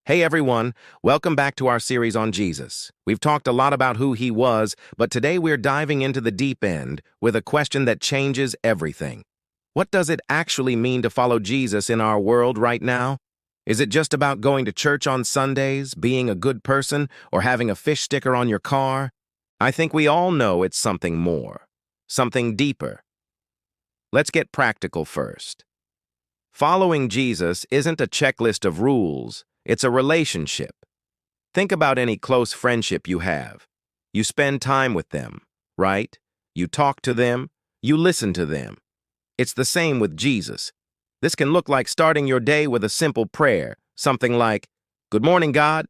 Hey everyone, welcome back to our series on Jesus. We've talked a lot about who he was, but today we're diving into the deep end with a question that changes everything. What does it actually mean to follow Jesus in our world right now? Is it just about going to church on Sundays, being a good person, or having a fish sticker on your car? I think we all know it's something more, something deeper. Let's get practical first. Following Jesus isn't a checklist of rules. It's a relationship. Think about any close friendship you have. You spend time with them, right? You talk to them, you listen to them. It's the same with Jesus. This can look like starting your day with a simple prayer, something like, "Good morning, God.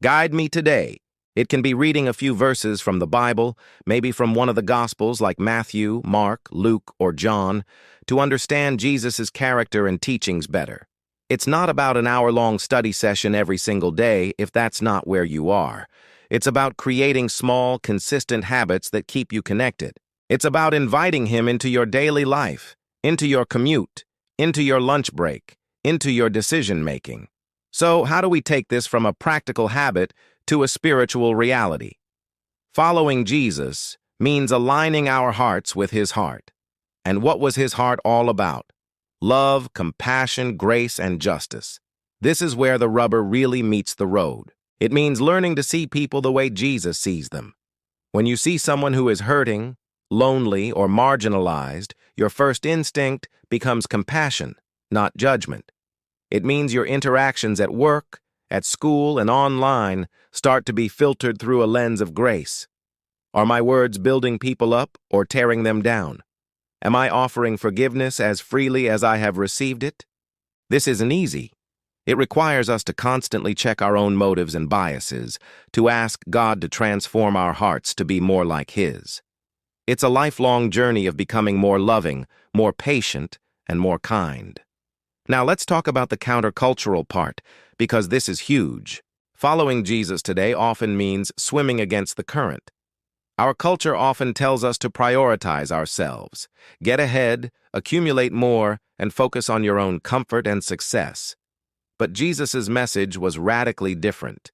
Guide me today." It can be reading a few verses from the Bible, maybe from one of the Gospels like Matthew, Mark, Luke, or John, to understand Jesus' character and teachings better. It's not about an hour-long study session every single day if that's not where you are. It's about creating small, consistent habits that keep you connected. It's about inviting him into your daily life, into your commute, into your lunch break, into your decision-making. So, how do we take this from a practical habit to a spiritual reality? Following Jesus means aligning our hearts with his heart. And what was his heart all about? Love, compassion, grace, and justice. This is where the rubber really meets the road. It means learning to see people the way Jesus sees them. When you see someone who is hurting, lonely, or marginalized, your first instinct becomes compassion, not judgment. It means your interactions at work, at school, and online start to be filtered through a lens of grace. Are my words building people up or tearing them down? Am I offering forgiveness as freely as I have received it? This isn't easy. It requires us to constantly check our own motives and biases, to ask God to transform our hearts to be more like his. It's a lifelong journey of becoming more loving, more patient, and more kind. Now let's talk about the countercultural part, because this is huge. Following Jesus today often means swimming against the current. Our culture often tells us to prioritize ourselves, get ahead, accumulate more, and focus on your own comfort and success. But Jesus' message was radically different.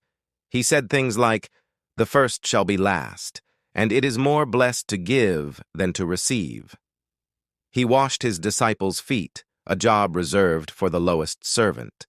He said things like, "The first shall be last, and it is more blessed to give than to receive." He washed his disciples' feet, a job reserved for the lowest servant.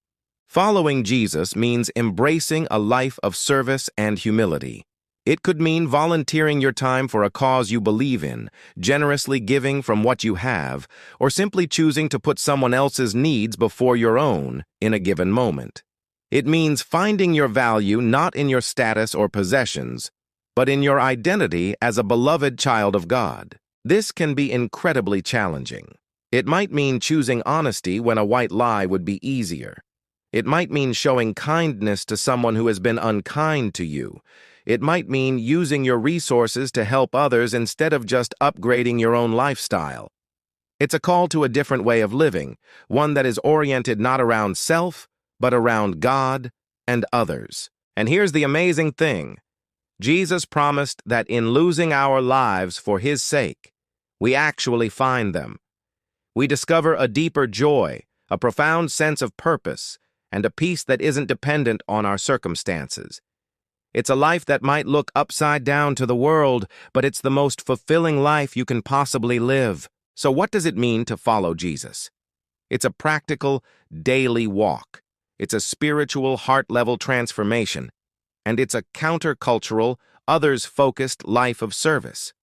Following Jesus means embracing a life of service and humility. It could mean volunteering your time for a cause you believe in, generously giving from what you have, or simply choosing to put someone else's needs before your own in a given moment. It means finding your value not in your status or possessions, but in your identity as a beloved child of God. This can be incredibly challenging. It might mean choosing honesty when a white lie would be easier. It might mean showing kindness to someone who has been unkind to you. It might mean using your resources to help others instead of just upgrading your own lifestyle. It's a call to a different way of living, one that is oriented not around self, but around God and others. And here's the amazing thing. Jesus promised that in losing our lives for his sake, we actually find them. We discover a deeper joy, a profound sense of purpose, and a peace that isn't dependent on our circumstances. It's a life that might look upside down to the world, but it's the most fulfilling life you can possibly live. So what does it mean to follow Jesus? It's a practical, daily walk. It's a spiritual, heart-level transformation. And it's a countercultural, others-focused life of service.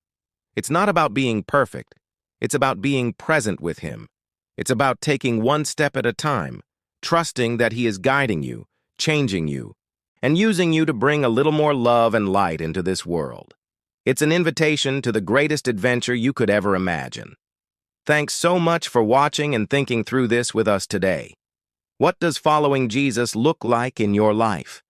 It's not about being perfect. It's about being present with him. It's about taking one step at a time, trusting that he is guiding you, changing you, and using you to bring a little more love and light into this world. It's an invitation to the greatest adventure you could ever imagine. Thanks so much for watching and thinking through this with us today. What does following Jesus look like in your life?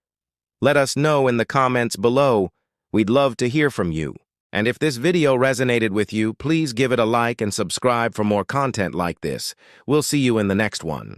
Let us know in the comments below. We'd love to hear from you. And if this video resonated with you, please give it a like and subscribe for more content like this. We'll see you in the next one.